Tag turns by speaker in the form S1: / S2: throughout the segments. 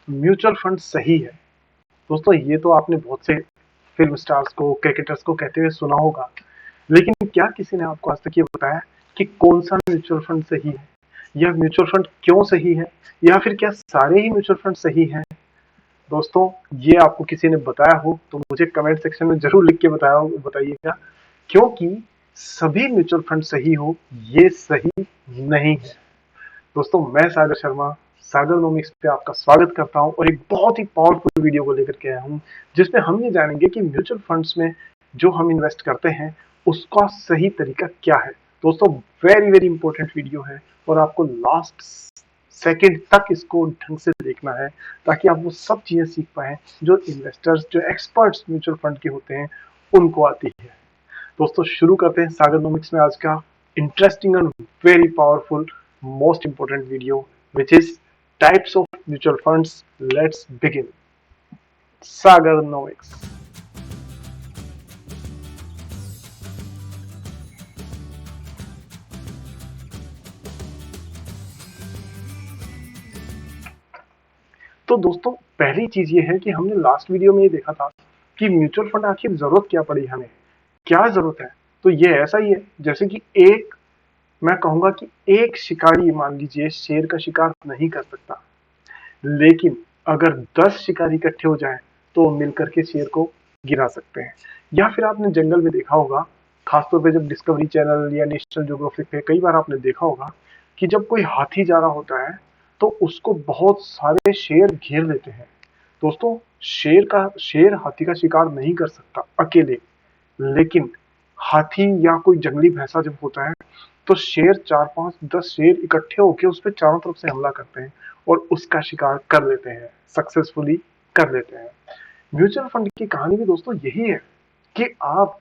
S1: Mutual fund सही है। दोस्तों ये तो आपने बहुत से फिल्म स्टार्स को, क्रिकेटर्स को कहते हुए सुना होगा, लेकिन क्या किसी ने आपको आज तक ये बताया कि कौन सा म्यूचुअल फंड सही है, या म्यूचुअल फंड क्यों सही है, या फिर क्या सारे ही म्यूचुअल फंड सही हैं? दोस्तों ये आपको किसी ने बताया हो तो मुझे कमेंट सेक्शन में जरूर लिख के बताइएगा, क्योंकि सभी म्यूचुअल फंड सही हो ये सही नहीं है। दोस्तों मैं सागर शर्मा सागर नोमिक्स पे आपका स्वागत करता हूं और एक बहुत ही पावरफुल वीडियो को लेकर के आया हूं, जिसमें हम ये जानेंगे कि म्यूचुअल फंड्स में जो हम इन्वेस्ट करते हैं उसका सही तरीका क्या है। दोस्तों वेरी वेरी इंपॉर्टेंट वीडियो है और आपको लास्ट सेकंड तक इसको ढंग से देखना है, ताकि आप वो सब चीजें सीख पाए जो इन्वेस्टर्स, जो एक्सपर्ट्स म्यूचुअल फंड के होते हैं उनको आती है। दोस्तों शुरू करते हैं सागरनोमिक्स में आज का interesting and very powerful most important video, which is types of mutual funds. Let's begin. Sagarnomics. तो दोस्तों पहली चीज ये है कि हमने लास्ट वीडियो में ये देखा था कि म्यूचुअल फंड आखिर जरूरत क्या पड़ी, हमें क्या जरूरत है। तो ये ऐसा ही है जैसे कि एक, मैं कहूंगा कि एक शिकारी मान लीजिए शेर का शिकार नहीं कर सकता, लेकिन अगर 10 शिकारी इकट्ठे हो जाएं तो मिलकर के शेर को गिरा सकते हैं। या फिर आपने जंगल में देखा होगा, खासतौर पे जब डिस्कवरी चैनल या नेशनल ज्योग्राफिक पे कई बार आपने देखा होगा कि जब कोई हाथी जा रहा होता है तो उसको बहुत सारे शेर घेर लेते हैं। दोस्तों शेर हाथी का शिकार नहीं कर सकता अकेले, लेकिन हाथी या कोई जंगली भैंसा जब होता है तो शेर 4 5 10 शेर इकट्ठे होकर उस पर चारों तरफ से हमला करते हैं और उसका शिकार कर लेते हैं, सक्सेसफुली कर लेते हैं। म्यूचुअल फंड की कहानी भी दोस्तों यही है कि आप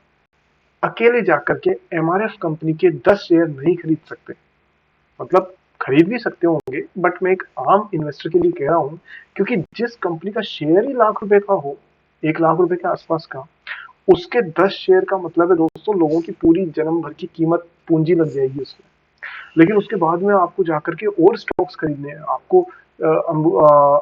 S1: अकेले जाकर के एमआरएफ कंपनी के 10 शेयर नहीं खरीद सकते। मतलब खरीद भी सकते होंगे, बट मैं एक आम इन्वेस्टर के लिए कह रहा हूं, क्योंकि जिस कंपनी का शेयर ही लाख रुपए का हो, 1 लाख रुपए के आसपास का, उसके 10 शेयर का मतलब है दोस्तों लोगों की पूरी जन्म भर की कीमत, पूंजी लग जाएगी उसमें। लेकिन उसके बाद में आपको जाकर के और स्टॉक्स खरीदने हैं, आपको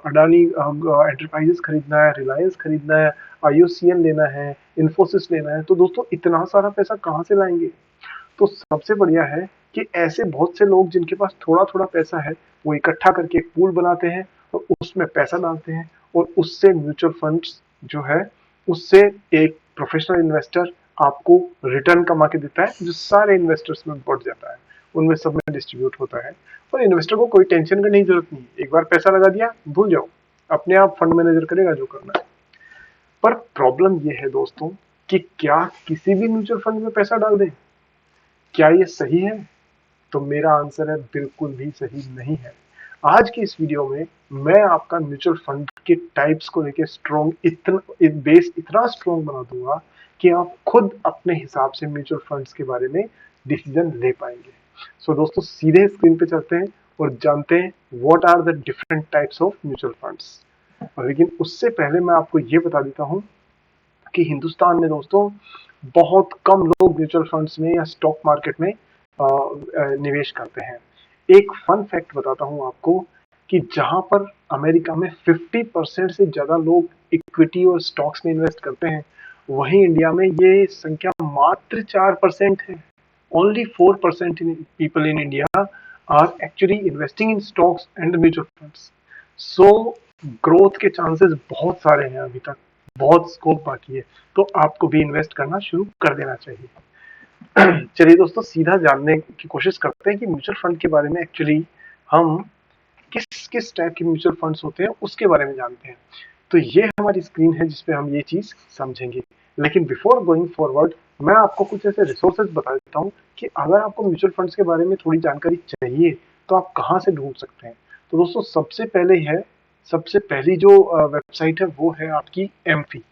S1: अडानी एंटरप्राइजेस खरीदना है, रिलायंस खरीदना है, आईओसीएल लेना है, इन्फोसिस लेना है, तो दोस्तों इतना सारा पैसा कहाँ से लाएंगे? तो सबसे बढ़िया है कि ऐसे बहुत से लोग जिनके पास थोड़ा थोड़ा पैसा है, वो इकट्ठा करके एक पूल बनाते हैं और उसमें पैसा डालते हैं, और उससे म्यूचुअल फंड्स जो है, उससे एक प्रोफेशनल इन्वेस्टर आपको रिटर्न कमा के देता है, जो सारे इन्वेस्टर्स में बढ़ जाता है, उनमें सब में डिस्ट्रीब्यूट होता है। और इन्वेस्टर को कोई टेंशन करने की जरूरत नहीं, एक बार पैसा लगा दिया भूल जाओ, अपने आप फंड मैनेजर करेगा जो करना है। पर प्रॉब्लम यह है दोस्तों कि क्या किसी भी म्यूचुअल फंड में पैसा डाल दें? क्या ये सही है? तो मेरा आंसर है बिल्कुल भी सही नहीं है। आज की इस वीडियो में मैं आपका म्यूचुअल फंड के टाइप्स को लेकर स्ट्रॉन्ग, इतना बेस इतना स्ट्रॉन्ग बना दूंगा कि आप खुद अपने हिसाब से म्यूचुअल फंड्स के बारे में डिसीजन ले पाएंगे। सो दोस्तों सीधे स्क्रीन पे चलते हैं और जानते हैं what are the different types of mutual funds. और लेकिन उससे पहले मैं आपको ये बता देता हूँ कि हिंदुस्तान में दोस्तों बहुत कम लोग म्यूचुअल फंड्स में या स्टॉक मार्केट में निवेश करते हैं। एक फन फैक्ट बताता हूं आपको कि जहां पर अमेरिका में 50% से ज्यादा लोग इक्विटी और स्टॉक्स में इन्वेस्ट करते हैं, वहीं इंडिया में ये संख्या मात्र 4% है। Only 4% people in India are actually investing in stocks and mutual funds. So growth के चांसेस बहुत सारे हैं, अभी तक बहुत स्कोप बाकी है, तो आपको भी इन्वेस्ट करना शुरू कर देना चाहिए। चलिए दोस्तों सीधा जानने की कोशिश करते हैं कि म्यूचुअल फंड के बारे में एक्चुअली हम किस किस टाइप के म्यूचुअल फंड्स होते हैं उसके बारे में जानते हैं। तो ये हमारी स्क्रीन है जिसपे हम ये चीज समझेंगे। लेकिन बिफोर गोइंग फॉरवर्ड मैं आपको कुछ ऐसे रिसोर्सेज बता देता हूँ कि अगर आपको म्यूचुअल फंड्स के बारे में थोड़ी जानकारी चाहिए तो आप कहाँ से ढूंढ सकते हैं। तो दोस्तों सबसे पहली जो वेबसाइट है वो है आपकी एमफी।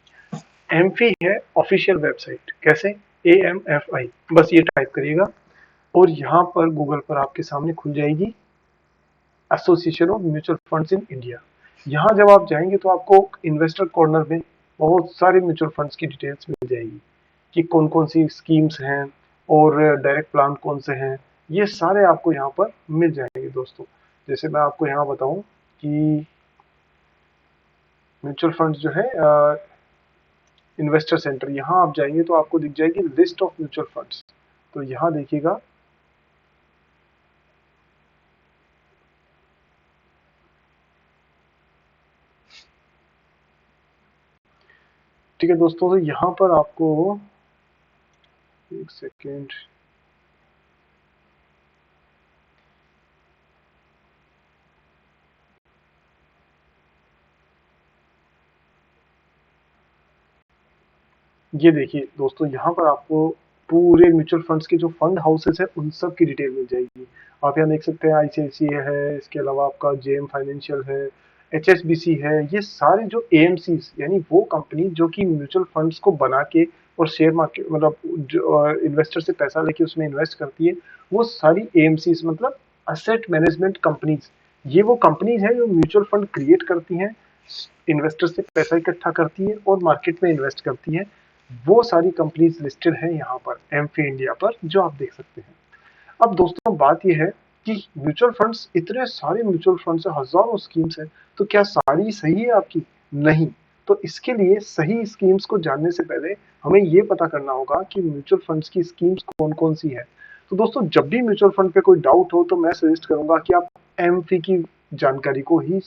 S1: एमफी है ऑफिशियल वेबसाइट। कैसे? AMFI, बस ये टाइप करिएगा और यहाँ पर गूगल पर आपके सामने खुल जाएगी association of mutual funds in India. यहाँ जब आप जाएंगे तो आपको इन्वेस्टर कॉर्नर में बहुत सारे म्यूचुअल फंड्स की डिटेल्स मिल जाएगी कि कौन कौन सी स्कीम्स हैं और डायरेक्ट प्लान कौन से हैं, ये सारे आपको यहाँ पर मिल जाएंगे दोस्तों। जैसे मैं आपको यहाँ बताऊं कि म्यूचुअल फंड जो है इन्वेस्टर सेंटर, यहाँ आप जाएंगे तो आपको दिख जाएगी लिस्ट ऑफ म्यूचुअल फंड्स। तो यहाँ देखिएगा, ठीक है दोस्तों। तो यहाँ पर आपको एक सेकेंड, ये देखिए दोस्तों, यहाँ पर आपको पूरे म्यूचुअल फंड्स के जो फंड हाउसेस है उन सब की डिटेल मिल जाएगी। आप यहाँ देख सकते हैं आईसीआईसीआई है, इसके अलावा आपका जेएम फाइनेंशियल है, एचएसबीसी है। ये सारे जो एएमसीज यानी वो कंपनी जो कि म्यूचुअल फंड्स को बना के और शेयर मार्केट मतलब जो इन्वेस्टर से पैसा लेके उसमें इन्वेस्ट करती है, वो सारी एएमसीज मतलब असेट मैनेजमेंट कंपनीज। ये वो कंपनीज है जो म्यूचुअल फंड क्रिएट करती हैं, इन्वेस्टर से पैसा इकट्ठा करती है और मार्केट में इन्वेस्ट करती है। वो सारी कंपनीज लिस्टेड है यहाँ पर एमफी इंडिया पर, जो आप देख सकते हैं। अब दोस्तों बात यह है कि म्यूचुअल फंड्स, इतने सारे म्यूचुअल फंड्स है, हजारों स्कीम्स है, तो क्या सारी सही है आपकी? नहीं। तो इसके लिए सही स्कीम्स को जानने से पहले हमें ये पता करना होगा कि म्यूचुअल फंड्स की स्कीम्स कौन कौन सी है। तो दोस्तों जब भी म्यूचुअल फंड पे कोई डाउट हो तो मैं सजेस्ट करूंगा कि आप एमफी की जानकारी को ही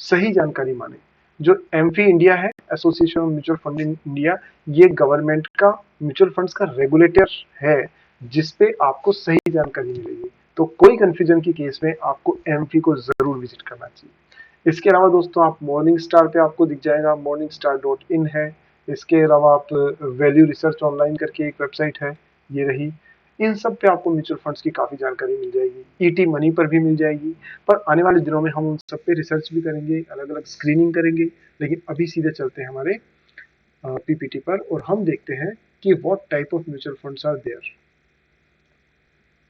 S1: सही जानकारी माने। जो एमफी इंडिया है, association of mutual fund in India, ये गवर्नमेंट का म्यूचुअल फंड्स का रेगुलेटर है, जिसपे आपको सही जानकारी मिलेगी। तो कोई कंफ्यूजन की केस में आपको एमफी को जरूर विजिट करना चाहिए। इसके अलावा दोस्तों आप मॉर्निंग स्टार पे आपको दिख जाएगा, morningstar.in है। इसके अलावा आप वैल्यू रिसर्च ऑनलाइन करके एक वेबसाइट है, ये रही। इन सब पे आपको म्यूचुअल फंड्स की काफी जानकारी मिल जाएगी, ईटी मनी पर भी मिल जाएगी। पर आने वाले दिनों में हम उन सब पे रिसर्च भी करेंगे, अलग अलग स्क्रीनिंग करेंगे। लेकिन अभी सीधे चलते हैं हमारे पीपीटी पर और हम देखते हैं कि what type of mutual funds are there.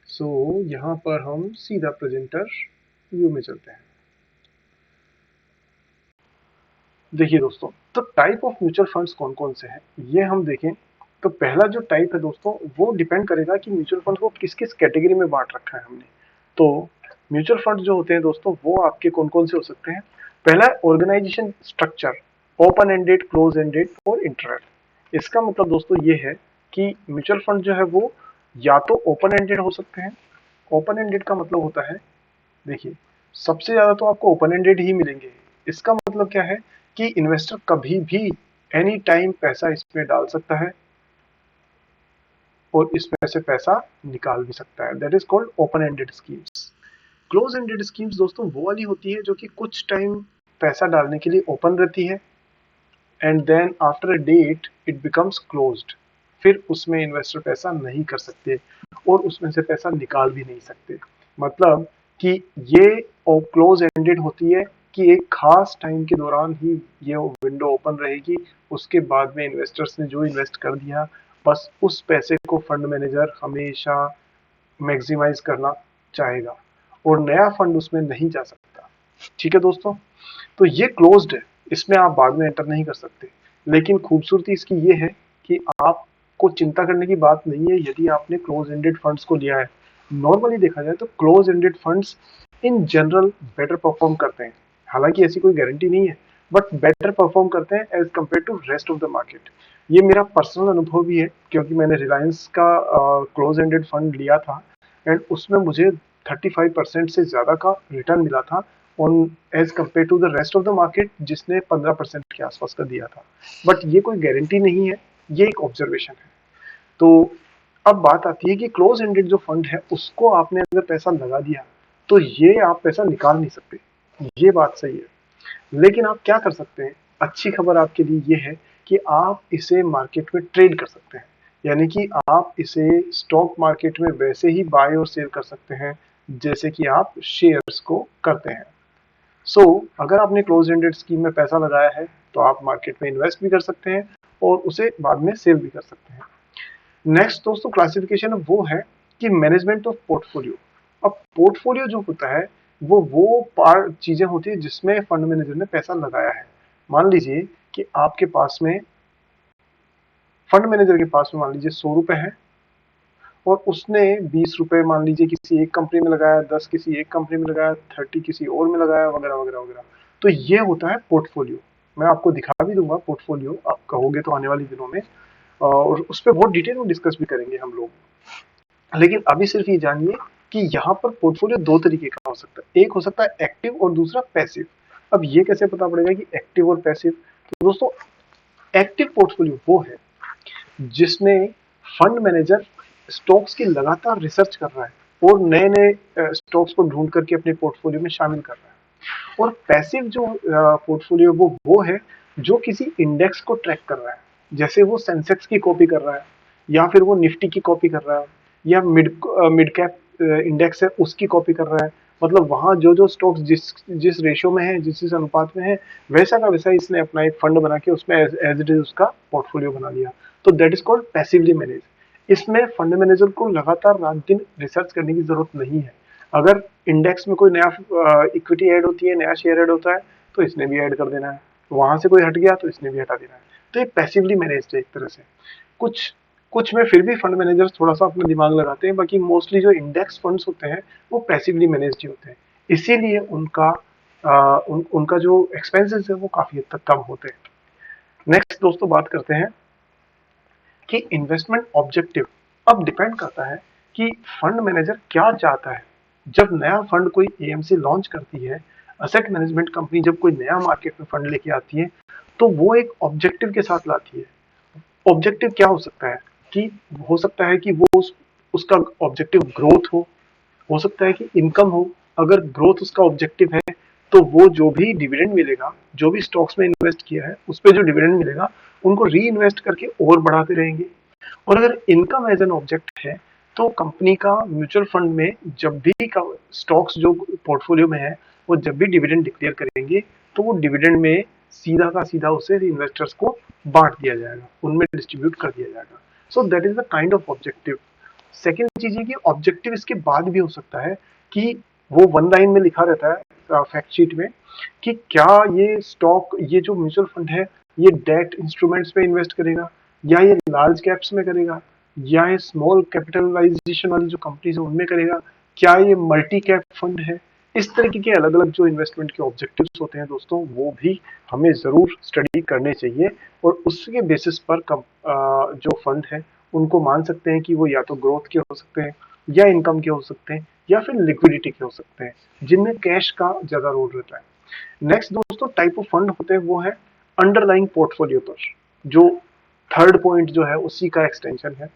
S1: So यहाँ पर हम सीधा प्रेजेंटर व्यू में चलते हैं। देखिए दोस्तों, तो टाइप ऑफ म्यूचुअल फंड्स कौन कौन से हैं ये हम देखें। तो पहला जो टाइप है दोस्तों, वो डिपेंड करेगा कि म्यूचुअल फंड को किस किस कैटेगरी में बांट रखा है हमने। तो म्यूचुअल फंड जो होते हैं दोस्तों, वो आपके कौन कौन से हो सकते हैं। पहला है organization structure, open ended, close ended और इंटरवल। इसका मतलब दोस्तों ये है कि म्यूचुअल फंड जो है वो या तो ओपन एंडेड हो सकते हैं। ओपन एंडेड का मतलब होता है, देखिए, सबसे ज्यादा तो आपको ओपन एंडेड ही मिलेंगे। इसका मतलब क्या है कि इन्वेस्टर कभी भी एनी टाइम पैसा इसमें डाल सकता है और इसमें से पैसा निकाल भी सकता है। That is called open ended schemes. Close ended schemes दोस्तों वो वाली होती है जो कि कुछ टाइम पैसा डालने के लिए ओपन रहती है and then after a date it becomes closed. फिर उसमें इन्वेस्टर पैसा नहीं कर सकते और उसमें से पैसा निकाल भी नहीं सकते। मतलब कि ये क्लोज एंडेड होती है कि एक खास टाइम के दौरान ही ये विंडो ओपन रहेगी, उसके बाद में इन्वेस्टर्स ने जो इन्वेस्ट कर दिया बस उस पैसे को फंड मैनेजर हमेशा मैक्सिमाइज करना चाहेगा और नया फंड उसमें नहीं जा सकता। ठीक है दोस्तों, तो ये क्लोज्ड है, इसमें आप बाद में एंटर नहीं कर सकते। लेकिन खूबसूरती इसकी ये है कि आपको चिंता करने की बात नहीं है यदि आपने क्लोज एंडेड फंड्स को लिया है। नॉर्मली देखा जाए तो close ended funds in general better perform करते हैं। हालांकि ऐसी कोई गारंटी नहीं है, बट बेटर परफॉर्म करते हैं as compare to rest of the market. ये मेरा पर्सनल अनुभव भी है, क्योंकि मैंने रिलायंस का क्लोज एंडेड फंड लिया था एंड उसमें मुझे 35% से ज्यादा का रिटर्न मिला था on as compare to the rest of the market, जिसने 15% के आसपास का दिया था। बट ये कोई गारंटी नहीं है, ये एक ऑब्जर्वेशन है। तो अब बात आती है कि क्लोज एंडेड जो फंड है उसको आपने अगर पैसा लगा दिया तो ये आप पैसा निकाल नहीं सकते, ये बात सही है। लेकिन आप क्या कर सकते हैं, अच्छी खबर आपके लिए ये है कि आप इसे मार्केट में ट्रेड कर सकते हैं। यानी कि आप इसे स्टॉक मार्केट में वैसे ही बाय और सेल कर सकते हैं जैसे कि आप शेयर्स को करते हैं। सो अगर आपने क्लोज एंडेड स्कीम में पैसा लगाया है तो आप मार्केट में इन्वेस्ट भी कर सकते हैं और उसे बाद में सेल भी कर सकते हैं। नेक्स्ट दोस्तों क्लासिफिकेशन वो है कि मैनेजमेंट ऑफ पोर्टफोलियो। अब पोर्टफोलियो जो होता है वो पार्ट चीजें होती है जिसमें फंड मैनेजर ने पैसा लगाया है। मान लीजिए कि आपके पास में, फंड मैनेजर के पास में मान लीजिए 100 रुपए है और उसने 20 रुपए मान लीजिए किसी एक कंपनी में लगाया, 10 किसी एक कंपनी में लगाया, 30 किसी और में लगाया, वगैरह वगैरह वगैरह। तो ये होता है पोर्टफोलियो। मैं आपको दिखा भी दूंगा पोर्टफोलियो, आप कहोगे तो आने वाले दिनों में, और उस पर बहुत डिटेल में डिस्कस भी करेंगे हम लोग। लेकिन अभी सिर्फ ये जानिए कि यहाँ पर पोर्टफोलियो दो तरीके का हो सकता है, एक हो सकता है एक्टिव और दूसरा पैसिव। अब ये कैसे पता पड़ेगा कि एक्टिव और पैसिव? तो दोस्तों, एक्टिव पोर्टफोलियो वो है जिसमें फंड मैनेजर स्टॉक्स की लगातार रिसर्च कर रहा है और नए नए स्टॉक्स को ढूंढ करके अपने पोर्टफोलियो में शामिल कर रहा है। और पैसिव जो पोर्टफोलियो वो है जो किसी इंडेक्स को ट्रैक कर रहा है, जैसे वो सेंसेक्स की कॉपी कर रहा है, या फिर वो निफ्टी की कॉपी कर रहा है, या मिड कैप इंडेक्स है उसकी कॉपी कर रहा है। मतलब वहां जो जो स्टॉक्स जिस जिस रेशियो में है, जिस अनुपात में है, वैसा का वैसा इसने अपना एक फंड बना के उसमें एज इट इज उसका पोर्टफोलियो बना लिया। तो that is called passively manage. इसमें फंड मैनेजर को लगातार रात दिन रिसर्च करने की जरूरत नहीं है। अगर इंडेक्स में कोई नया इक्विटी ऐड होती है, नया शेयर ऐड होता है, तो इसने भी ऐड कर देना है। वहां से कोई हट गया तो इसने भी हटा देना है। तो ये पैसिवली मैनेज्ड है एक तरह से। कुछ कुछ में फिर भी फंड मैनेजर्स थोड़ा सा अपना दिमाग लगाते हैं, बाकी मोस्टली जो इंडेक्स फंड्स होते हैं वो पैसिवली मैनेज्ड ही होते हैं। इसीलिए उनका जो एक्सपेंसेस है वो काफी हद तक कम होते हैं। नेक्स्ट दोस्तों बात करते हैं कि इन्वेस्टमेंट ऑब्जेक्टिव। अब डिपेंड करता है कि फंड मैनेजर क्या चाहता है। जब नया फंड कोई एएमसी लॉन्च करती है, असेट मैनेजमेंट कंपनी जब कोई नया मार्केट में फंड लेके आती है, तो वो एक ऑब्जेक्टिव के साथ लाती है। ऑब्जेक्टिव क्या हो सकता है कि हो सकता है कि उसका ऑब्जेक्टिव ग्रोथ हो सकता है कि इनकम हो। अगर ग्रोथ उसका ऑब्जेक्टिव है तो वो जो भी डिविडेंड मिलेगा, जो भी स्टॉक्स में इन्वेस्ट किया है उस पर जो डिविडेंड मिलेगा उनको री इन्वेस्ट करके और बढ़ाते रहेंगे। और अगर इनकम एज एन ऑब्जेक्ट है तो कंपनी का म्यूचुअल फंड में जब भी स्टॉक्स जो पोर्टफोलियो में है वो जब भी डिविडेंड डिक्लेयर करेंगे तो वो डिविडेंड में सीधा का सीधा उसे इन्वेस्टर्स को बांट दिया जाएगा, उनमें डिस्ट्रीब्यूट कर दिया जाएगा। So that is the kind of objective. Second चीज ये कि ऑब्जेक्टिव इसके बाद भी हो सकता है कि वो वन लाइन में लिखा रहता है फैक्ट शीट में कि क्या ये स्टॉक, ये जो म्यूचुअल फंड है, ये डेट इंस्ट्रूमेंट्स में इन्वेस्ट करेगा, या ये लार्ज कैप्स में करेगा, या ये स्मॉल कैपिटलाइजेशन वाली जो कंपनीज है उनमें करेगा, क्या ये मल्टी कैप फंड है। इस तरीके के अलग अलग जो इन्वेस्टमेंट के ऑब्जेक्टिव्स होते हैं दोस्तों, वो भी हमें जरूर स्टडी करने चाहिए। और उसके बेसिस पर जो फंड है उनको मान सकते हैं कि वो या तो ग्रोथ के हो सकते हैं, या इनकम के हो सकते हैं, या फिर लिक्विडिटी के हो सकते हैं, जिनमें कैश का ज्यादा रोल रहता है। नेक्स्ट दोस्तों टाइप ऑफ फंड होते हैं वो है अंडरलाइंग पोर्टफोलियो पर। जो थर्ड पॉइंट जो है उसी का एक्सटेंशन है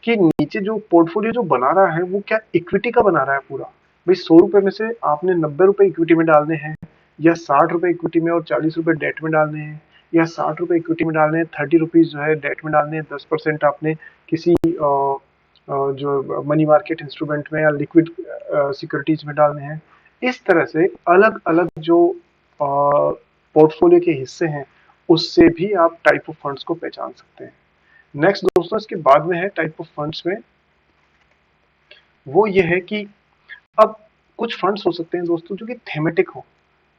S1: कि नीचे जो पोर्टफोलियो जो बना रहा है वो क्या इक्विटी का बना रहा है पूरा। भाई 100 रुपए में से आपने 90 रुपए इक्विटी में डालने हैं, या 60 रुपए इक्विटी में और 40 रुपए डेट में डालने हैं, या 60 रुपए इक्विटी में डालने हैं, 30 रुपीज जो है डेट में डालने हैं, 10% आपने किसी जो मनी मार्केट इंस्ट्रूमेंट में या लिक्विड सिक्योरिटीज में डालने हैं। इस तरह से अलग अलग जो पोर्टफोलियो के हिस्से हैं उससे भी आप टाइप ऑफ फंड्स को पहचान सकते हैं। नेक्स्ट दोस्तों इसके बाद में है टाइप ऑफ फंड्स में, वो ये है कि अब कुछ फंड्स हो सकते हैं दोस्तों जो कि थेमेटिक हो।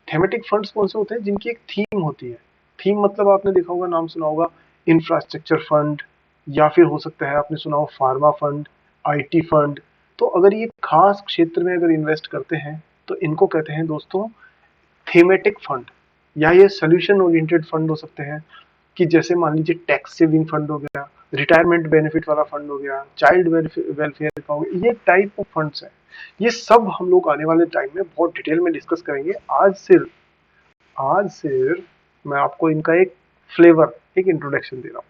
S1: थेमेटिक फंड्स कौन से होते हैं? जिनकी एक थीम होती है। थीम मतलब आपने देखा होगा, नाम सुना होगा, इंफ्रास्ट्रक्चर फंड, या फिर हो सकता है आपने सुना हो फार्मा फंड, आईटी फंड। तो अगर ये खास क्षेत्र में अगर इन्वेस्ट करते हैं तो इनको कहते हैं दोस्तों थीमेटिक फंड, या ये सोल्यूशन ओरिएंटेड फंड हो सकते हैं कि जैसे मान लीजिए टैक्स सेविंग फंड हो गया, रिटायरमेंट बेनिफिट वाला फंड हो गया, चाइल्ड वेलफेयर का हो गया। ये टाइप ऑफ फंड्स हैं। ये सब हम लोग आने वाले टाइम में बहुत डिटेल में डिस्कस करेंगे। आज सिर्फ मैं आपको इनका एक फ्लेवर, एक इंट्रोडक्शन दे रहा हूँ।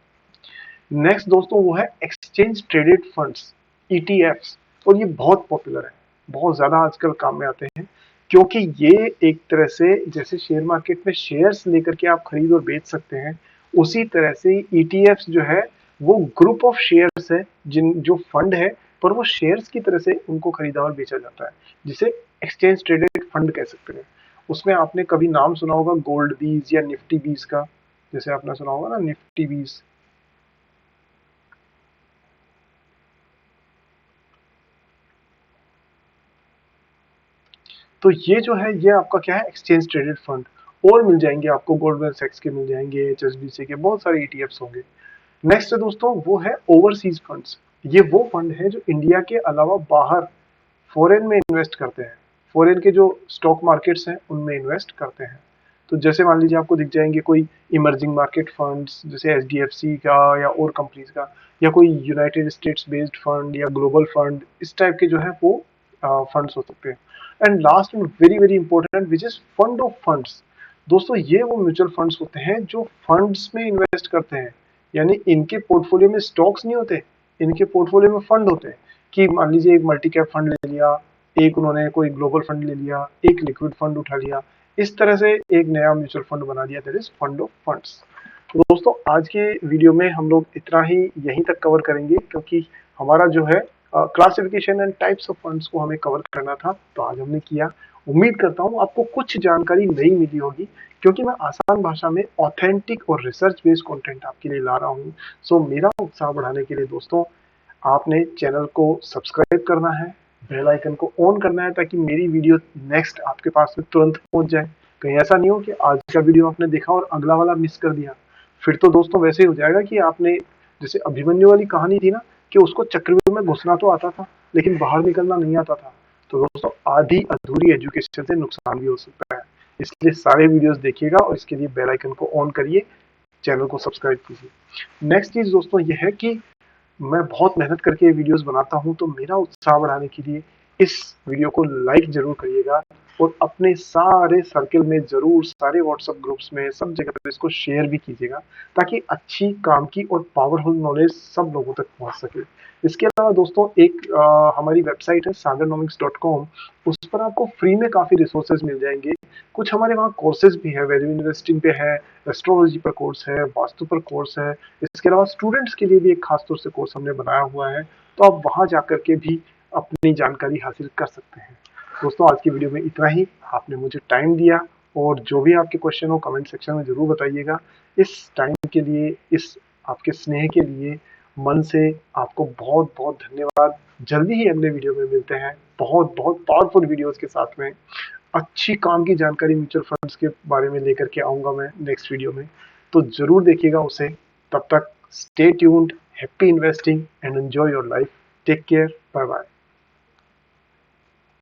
S1: नेक्स्ट दोस्तों वो है एक्सचेंज ट्रेडेड फंड्स, ईटीएफ्स। और ये बहुत पॉपुलर है, बहुत ज्यादा आजकल काम में आते हैं, क्योंकि ये एक तरह से जैसे शेयर मार्केट में शेयर्स लेकर के आप खरीद और बेच सकते हैं, उसी तरह से ईटीएफ्स जो है वो ग्रुप ऑफ शेयर्स है, जिन जो फंड है पर वो शेयर्स की तरह से उनको खरीदा और बेचा जाता है, जिसे एक्सचेंज ट्रेडेड फंड कह सकते हैं। उसमें आपने कभी नाम सुना होगा गोल्ड बीज या निफ्टी बीज का, जैसे आपने सुना होगा ना निफ्टी बीज। तो ये जो है ये आपका क्या है, एक्सचेंज ट्रेडेड फंड। और मिल जाएंगे आपको, गोल्डमैन सैक्स के मिल जाएंगे, एचएसबीसी के, बहुत सारे ईटीएफ्स होंगे। नेक्स्ट है दोस्तों वो है ओवरसीज फंड्स। ये वो फंड है जो इंडिया के अलावा बाहर फॉरेन में इन्वेस्ट करते हैं, फॉरेन के जो स्टॉक मार्केट्स हैं उनमें इन्वेस्ट करते हैं। तो जैसे मान लीजिए आपको दिख जाएंगे कोई इमर्जिंग मार्केट फंड्स जैसे एचडीएफसी का या और कंपनीज का, या कोई यूनाइटेड स्टेट्स बेस्ड फंड या ग्लोबल फंड, इस टाइप के जो है वो फंड्स हो सकते हैं। And last and very very important which is fund of funds. दोस्तों ये वो म्यूचुअल फंड्स होते हैं जो फंड्स में इन्वेस्ट करते हैं, यानी इनके पोर्टफोलियो में स्टॉक्स नहीं होते, इनके पोर्टफोलियो में फंड होते हैं। कि मान लीजिए एक मल्टी कैप फंड ले लिया, एक उन्होंने कोई ग्लोबल फंड ले लिया, एक लिक्विड फंड उठा लिया, इस तरह से एक नया म्यूचुअल फंड बना दिया, that is fund of funds. तो दोस्तों आज के वीडियो में हम लोग इतना ही यहीं तक कवर करेंगे, क्योंकि हमारा जो है classification and types of funds को हमें कवर करना था, तो आज हमने किया। उम्मीद करता हूँ आपको कुछ जानकारी नई मिली होगी, क्योंकि मैं आसान भाषा में ऑथेंटिक और रिसर्च बेस्ड कंटेंट आपके लिए ला रहा हूँ। सो मेरा उत्साह बढ़ाने के लिए दोस्तों आपने चैनल को सब्सक्राइब करना है, बेल आइकन को ऑन करना है, ताकि मेरी वीडियो नेक्स्ट आपके पास में तुरंत पहुंच जाए। कहीं ऐसा नहीं हो कि आज का वीडियो आपने देखा और अगला वाला मिस कर दिया, फिर तो दोस्तों वैसे ही हो जाएगा कि आपने, जैसे अभिमन्यु वाली कहानी थी ना, कि उसको चक्रव्यूह में घुसना तो आता था लेकिन बाहर निकलना नहीं आता था। तो दोस्तों आधी अधूरी एजुकेशन से नुकसान भी हो सकता है, इसलिए सारे वीडियोस देखिएगा और इसके लिए बेल आइकन को ऑन करिए, चैनल को सब्सक्राइब कीजिए। नेक्स्ट चीज दोस्तों ये है कि मैं बहुत मेहनत करके वीडियोस बनाता हूं, तो मेरा उत्साह बढ़ाने के लिए इस वीडियो को लाइक जरूर करिएगा और अपने सारे सर्कल में जरूर, सारे व्हाट्सएप ग्रुप्स में, सब जगह पर इसको शेयर भी कीजिएगा, ताकि अच्छी काम की और पावरफुल नॉलेज सब लोगों तक पहुंच सके। इसके अलावा दोस्तों एक हमारी वेबसाइट है sagarnomics.com, उस पर आपको फ्री में काफी रिसोर्सेज मिल जाएंगे। कुछ हमारे वहाँ कोर्सेज भी है, वैल्यू इन्वेस्टिंग पे है, एस्ट्रोलॉजी पर कोर्स है, वास्तु पर कोर्स है। इसके अलावा स्टूडेंट्स के लिए भी एक खास तौर से कोर्स हमने बनाया हुआ है, तो आप वहां जाकर के भी अपनी जानकारी हासिल कर सकते हैं। दोस्तों आज की वीडियो में इतना ही। आपने मुझे टाइम दिया, और जो भी आपके क्वेश्चन हो कमेंट सेक्शन में जरूर बताइएगा। इस टाइम के लिए, इस आपके स्नेह के लिए मन से आपको बहुत बहुत धन्यवाद। जल्दी ही अगले वीडियो में मिलते हैं, बहुत बहुत पावरफुल वीडियोस के साथ में। अच्छी काम की जानकारी म्यूचुअल फंड्स के बारे में लेकर के आऊंगा मैं नेक्स्ट वीडियो में, तो जरूर देखिएगा उसे। तब तक stay tuned, happy investing and enjoy your life. Take care, bye bye.